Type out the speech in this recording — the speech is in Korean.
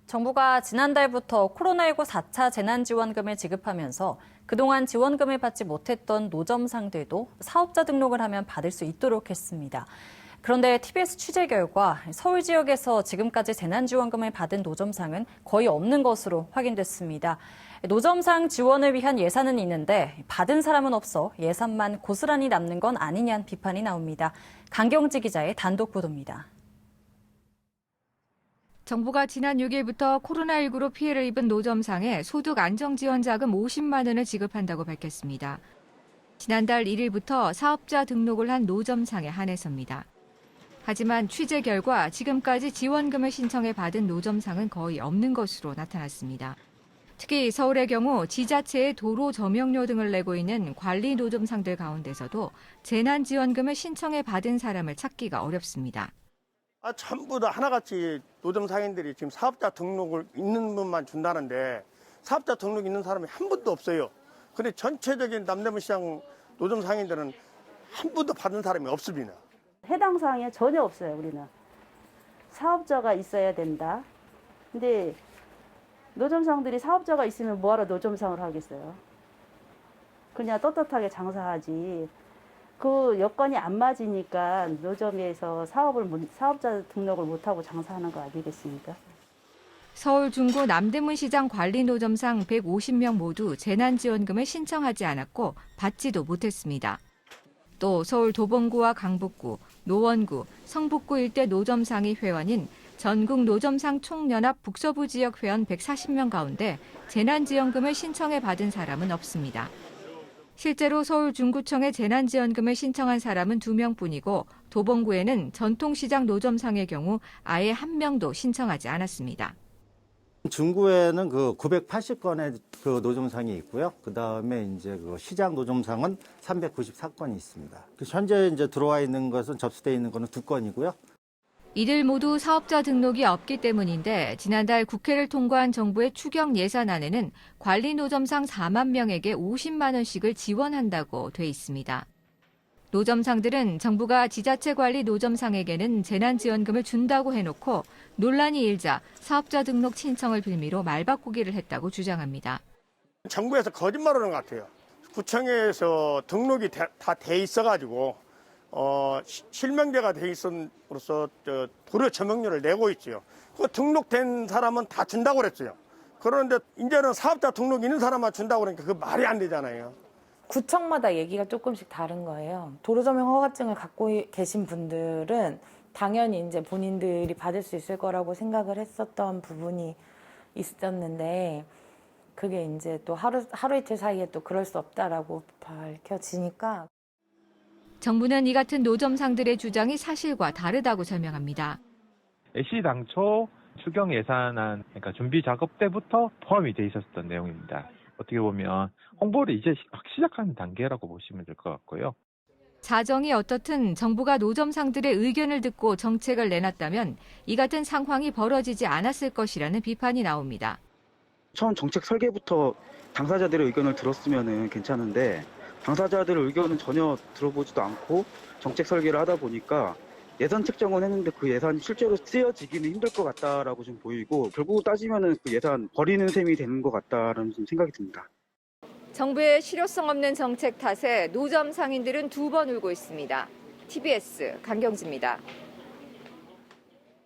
정부가 지난달부터 코로나19 4차 재난지원금을 지급하면서 그동안 지원금을 받지 못했던 노점상들도 사업자 등록을 하면 받을 수 있도록 했습니다. 그런데 TBS 취재 결과 서울 지역에서 지금까지 재난지원금을 받은 노점상은 거의 없는 것으로 확인됐습니다. 노점상 지원을 위한 예산은 있는데 받은 사람은 없어 예산만 고스란히 남는 건 아니냐는 비판이 나옵니다. 강경지 기자의 단독 보도입니다. 정부가 지난 6일부터 코로나19로 피해를 입은 노점상에 소득 안정지원 자금 50만 원을 지급한다고 밝혔습니다. 지난달 1일부터 사업자 등록을 한 노점상에 한해서입니다. 하지만 취재 결과 지금까지 지원금을 신청해 받은 노점상은 거의 없는 것으로 나타났습니다. 특히 서울의 경우 지자체에 도로 점용료 등을 내고 있는 관리 노점상들 가운데서도 재난지원금을 신청해 받은 사람을 찾기가 어렵습니다. 전부 다 하나같이 노점상인들이 지금 사업자 등록을 있는 분만 준다는데 사업자 등록 있는 사람이 한 분도 없어요. 근데 전체적인 남대문시장 노점상인들은 한 분도 받은 사람이 없습니다. 해당 사항에 전혀 없어요, 우리는. 사업자가 있어야 된다. 근데 노점상들이 사업자가 있으면 뭐하러 노점상을 하겠어요. 그냥 떳떳하게 장사하지. 그 여건이 안 맞으니까 노점에서 사업자 등록을 못하고 장사하는 거 아니겠습니까? 서울 중구 남대문시장 관리 노점상 150명 모두 재난지원금을 신청하지 않았고 받지도 못했습니다. 또 서울 도봉구와 강북구, 노원구, 성북구 일대 노점상이 회원인 전국 노점상 총연합 북서부 지역 회원 140명 가운데 재난지원금을 신청해 받은 사람은 없습니다. 실제로 서울 중구청에 재난지원금을 신청한 사람은 2명뿐이고 도봉구에는 전통시장 노점상의 경우 아예 1명도 신청하지 않았습니다. 중구에는 그 980건의 그 노점상이 있고요. 그 다음에 이제 그 시장 노점상은 394건이 있습니다. 현재 이제 들어와 있는 것은 접수돼 있는 것은 2건이고요. 이들 모두 사업자 등록이 없기 때문인데 지난달 국회를 통과한 정부의 추경 예산안에는 관리 노점상 4만 명에게 50만 원씩을 지원한다고 돼 있습니다. 노점상들은 정부가 지자체 관리 노점상에게는 재난지원금을 준다고 해놓고 논란이 일자 사업자 등록 신청을 빌미로 말바꾸기를 했다고 주장합니다. 정부에서 거짓말하는 것 같아요. 구청에서 등록이 다 돼 있어가지고 실명제가 돼 있음으로써 도로 점용료를 내고 있죠. 그 등록된 사람은 다 준다고 그랬어요. 그런데 이제는 사업자 등록 있는 사람만 준다고 그러니까 그 말이 안 되잖아요. 구청마다 얘기가 조금씩 다른 거예요. 도로점용 허가증을 갖고 계신 분들은 당연히 이제 본인들이 받을 수 있을 거라고 생각을 했었던 부분이 있었는데 그게 이제 또 하루 이틀 사이에 또 그럴 수 없다라고 밝혀지니까. 정부는 이 같은 노점상들의 주장이 사실과 다르다고 설명합니다. 당초 추경 예산안, 그러니까 준비 작업 때부터 포함이 돼 있었던 내용입니다. 어떻게 보면 홍보를 이제 막 시작하는 단계라고 보시면 될 것 같고요. 사정이 어떻든 정부가 노점상들의 의견을 듣고 정책을 내놨다면 이 같은 상황이 벌어지지 않았을 것이라는 비판이 나옵니다. 처음 정책 설계부터 당사자들의 의견을 들었으면 괜찮은데 당사자들의 의견은 전혀 들어보지도 않고 정책 설계를 하다 보니까 예산 책정은 했는데 그 예산이 실제로 쓰여지기는 힘들 것 같다라고 좀 보이고 결국 따지면은 그 예산 버리는 셈이 되는 것 같다라는 좀 생각이 듭니다. 정부의 실효성 없는 정책 탓에 노점 상인들은 2번 울고 있습니다. TBS 강경지입니다.